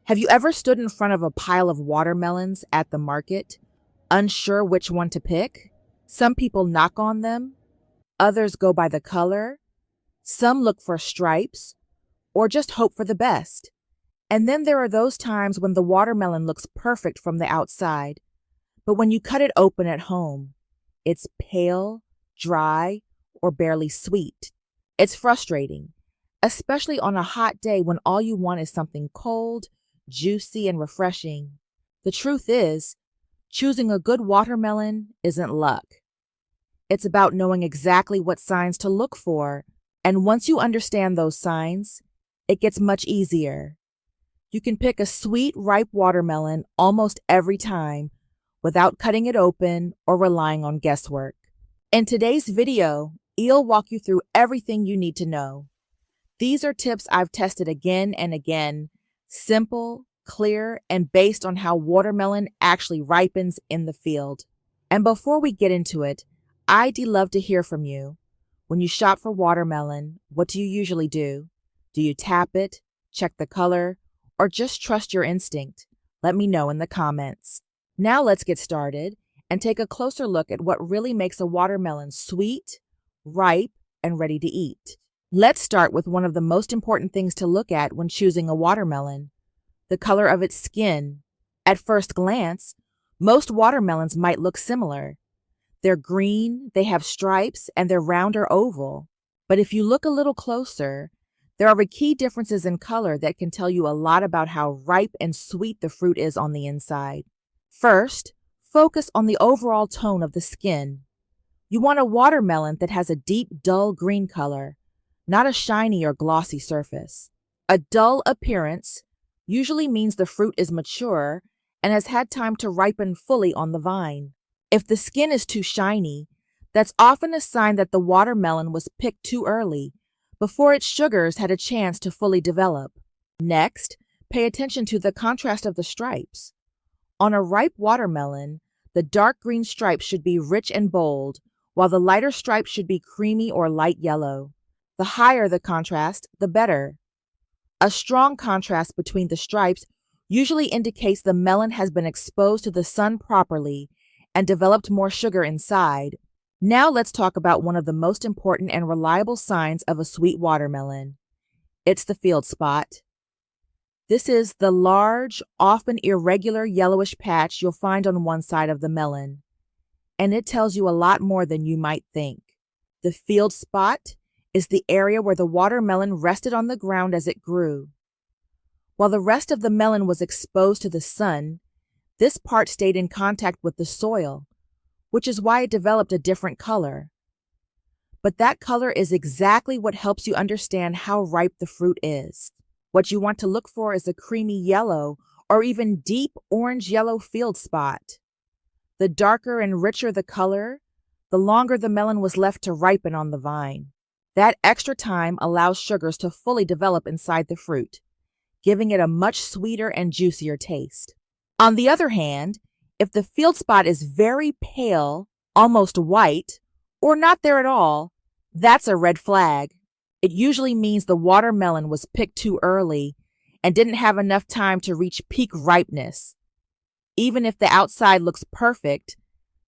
Have you ever stood in front of a pile of watermelons at the market, unsure which one to pick? Some people knock on them, others go by the color, some look for stripes, or just hope for the best. And then there are those times when the watermelon looks perfect from the outside, but when you cut it open at home, it's pale, dry, or barely sweet. It's frustrating, especially on a hot day when all you want is something cold, juicy, and refreshing. The truth is, choosing a good watermelon isn't luck. It's about knowing exactly what signs to look for, and once you understand those signs, it gets much easier. You can pick a sweet, ripe watermelon almost every time without cutting it open or relying on guesswork. In today's video, I'll walk you through everything you need to know. These are tips I've tested again and again, simple, clear, and based on how watermelon actually ripens in the field. And before we get into it, I'd love to hear from you. When you shop for watermelon, what do you usually do? Do you tap it, check the color, or just trust your instinct? Let me know in the comments. Now let's get started and take a closer look at what really makes a watermelon sweet, ripe, and ready to eat. Let's start with one of the most important things to look at when choosing a watermelon: the color of its skin. At first glance, most watermelons might look similar. They're green, they have stripes, and they're round or oval. But if you look a little closer, there are key differences in color that can tell you a lot about how ripe and sweet the fruit is on the inside. First, focus on the overall tone of the skin. You want a watermelon that has a deep, dull green color, not a shiny or glossy surface. A dull appearance usually means the fruit is mature and has had time to ripen fully on the vine. If the skin is too shiny, that's often a sign that the watermelon was picked too early, before its sugars had a chance to fully develop. Next, pay attention to the contrast of the stripes. On a ripe watermelon, the dark green stripes should be rich and bold, while the lighter stripes should be creamy or light yellow. The higher the contrast, the better. A strong contrast between the stripes usually indicates the melon has been exposed to the sun properly and developed more sugar inside. Now let's talk about one of the most important and reliable signs of a sweet watermelon. It's the field spot. This is the large, often irregular yellowish patch you'll find on one side of the melon, and it tells you a lot more than you might think. The field spot is the area where the watermelon rested on the ground as it grew. While the rest of the melon was exposed to the sun, this part stayed in contact with the soil, which is why it developed a different color. But that color is exactly what helps you understand how ripe the fruit is. What you want to look for is a creamy yellow or even deep orange-yellow field spot. The darker and richer the color, the longer the melon was left to ripen on the vine. That extra time allows sugars to fully develop inside the fruit, giving it a much sweeter and juicier taste. On the other hand, if the field spot is very pale, almost white, or not there at all, that's a red flag. It usually means the watermelon was picked too early and didn't have enough time to reach peak ripeness. Even if the outside looks perfect,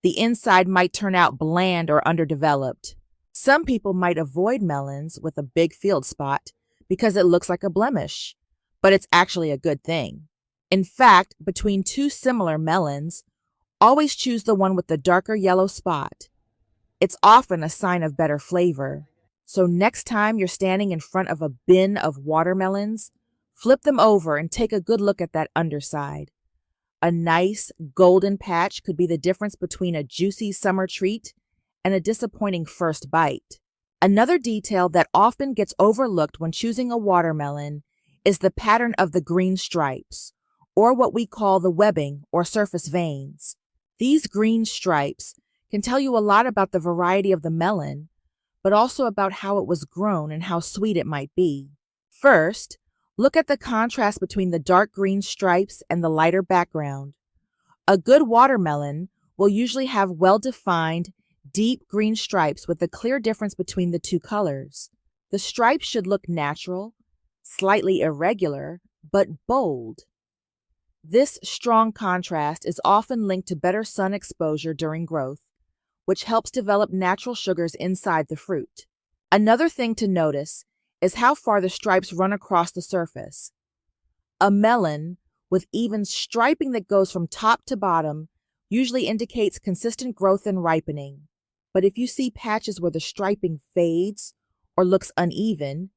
the inside might turn out bland or underdeveloped. Some people might avoid melons with a big field spot because it looks like a blemish, but it's actually a good thing. In fact, between two similar melons, always choose the one with the darker yellow spot. It's often a sign of better flavor. So next time you're standing in front of a bin of watermelons, flip them over and take a good look at that underside. A nice golden patch could be the difference between a juicy summer treat and a disappointing first bite. Another detail that often gets overlooked when choosing a watermelon is the pattern of the green stripes, or what we call the webbing or surface veins. These green stripes can tell you a lot about the variety of the melon, but also about how it was grown and how sweet it might be. First, look at the contrast between the dark green stripes and the lighter background. A good watermelon will usually have well-defined, deep green stripes with a clear difference between the two colors. The stripes should look natural, slightly irregular, but bold. This strong contrast is often linked to better sun exposure during growth, which helps develop natural sugars inside the fruit. Another thing to notice is how far the stripes run across the surface. A melon with even striping that goes from top to bottom usually indicates consistent growth and ripening. But if you see patches where the striping fades or looks uneven,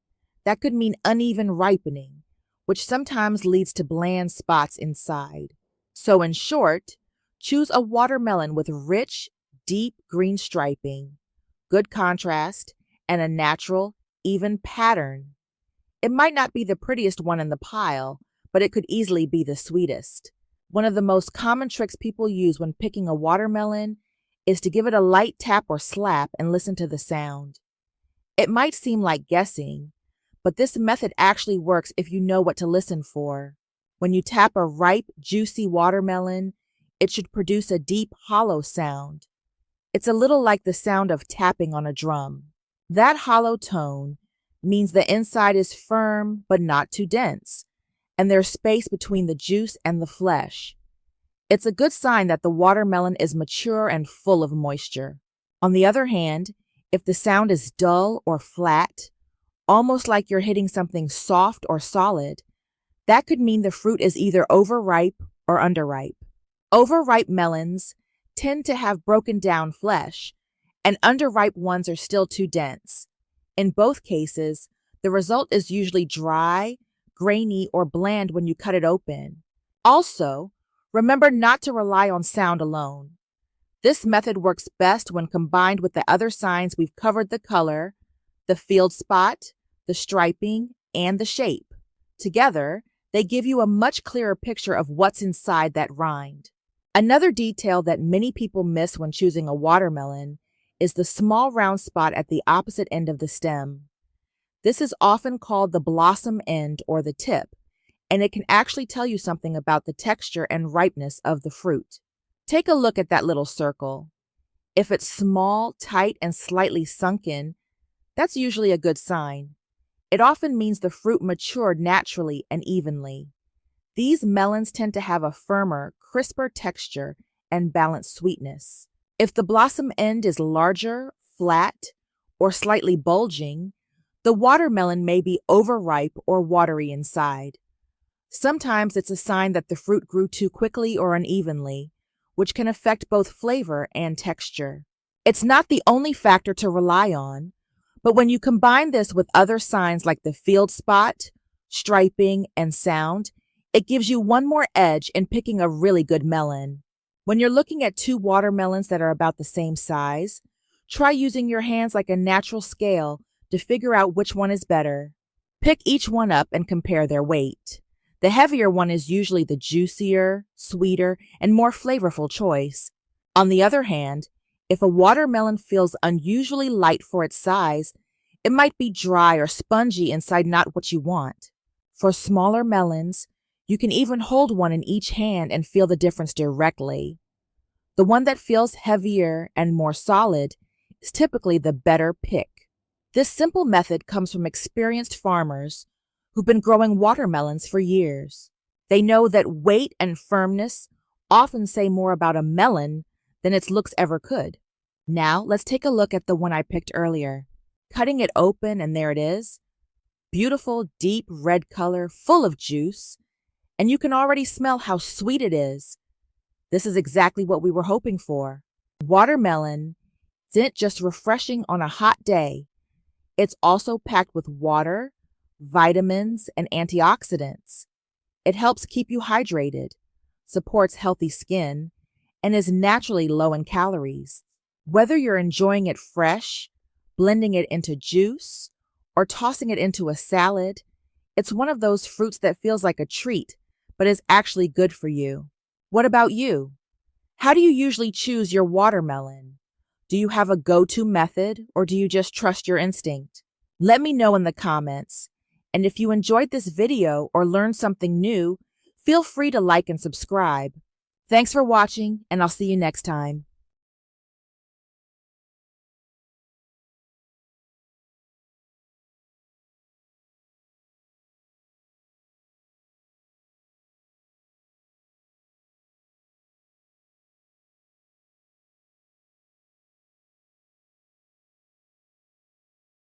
that could mean uneven ripening, which sometimes leads to bland spots inside. So in short, choose a watermelon with rich, deep green striping, good contrast, and a natural, even pattern. It might not be the prettiest one in the pile, but it could easily be the sweetest. One of the most common tricks people use when picking a watermelon is to give it a light tap or slap and listen to the sound. It might seem like guessing, but this method actually works if you know what to listen for. When you tap a ripe, juicy watermelon, it should produce a deep, hollow sound. It's a little like the sound of tapping on a drum. That hollow tone means the inside is firm but not too dense, and there's space between the juice and the flesh. It's a good sign that the watermelon is mature and full of moisture. On the other hand, if the sound is dull or flat, almost like you're hitting something soft or solid, that could mean the fruit is either overripe or underripe. Overripe melons tend to have broken down flesh, and underripe ones are still too dense. In both cases, the result is usually dry, grainy, or bland when you cut it open. Also, remember not to rely on sound alone. This method works best when combined with the other signs we've covered: the color, the field spot, the striping, and the shape. Together, they give you a much clearer picture of what's inside that rind. Another detail that many people miss when choosing a watermelon is the small round spot at the opposite end of the stem. This is often called the blossom end or the tip, and it can actually tell you something about the texture and ripeness of the fruit. Take a look at that little circle. If it's small, tight, and slightly sunken, that's usually a good sign. It often means the fruit matured naturally and evenly. These melons tend to have a firmer, crisper texture and balanced sweetness. If the blossom end is larger, flat, or slightly bulging, the watermelon may be overripe or watery inside. Sometimes it's a sign that the fruit grew too quickly or unevenly, which can affect both flavor and texture. It's not the only factor to rely on, but when you combine this with other signs like the field spot, striping, and sound, it gives you one more edge in picking a really good melon. When you're looking at two watermelons that are about the same size, try using your hands like a natural scale to figure out which one is better. Pick each one up and compare their weight. The heavier one is usually the juicier, sweeter, and more flavorful choice. On the other hand, if a watermelon feels unusually light for its size, it might be dry or spongy inside, not what you want. For smaller melons, you can even hold one in each hand and feel the difference directly. The one that feels heavier and more solid is typically the better pick. This simple method comes from experienced farmers who've been growing watermelons for years. They know that weight and firmness often say more about a melon than its looks ever could. Now, let's take a look at the one I picked earlier. Cutting it open, and there it is. Beautiful, deep red color, full of juice, and you can already smell how sweet it is. This is exactly what we were hoping for. Watermelon isn't just refreshing on a hot day. It's also packed with water, vitamins, and antioxidants. It helps keep you hydrated, supports healthy skin, and is naturally low in calories. Whether you're enjoying it fresh, blending it into juice, or tossing it into a salad, it's one of those fruits that feels like a treat, but is actually good for you. What about you? How do you usually choose your watermelon? Do you have a go-to method, or do you just trust your instinct? Let me know in the comments. And if you enjoyed this video or learned something new, feel free to like and subscribe. Thanks for watching, and I'll see you next time.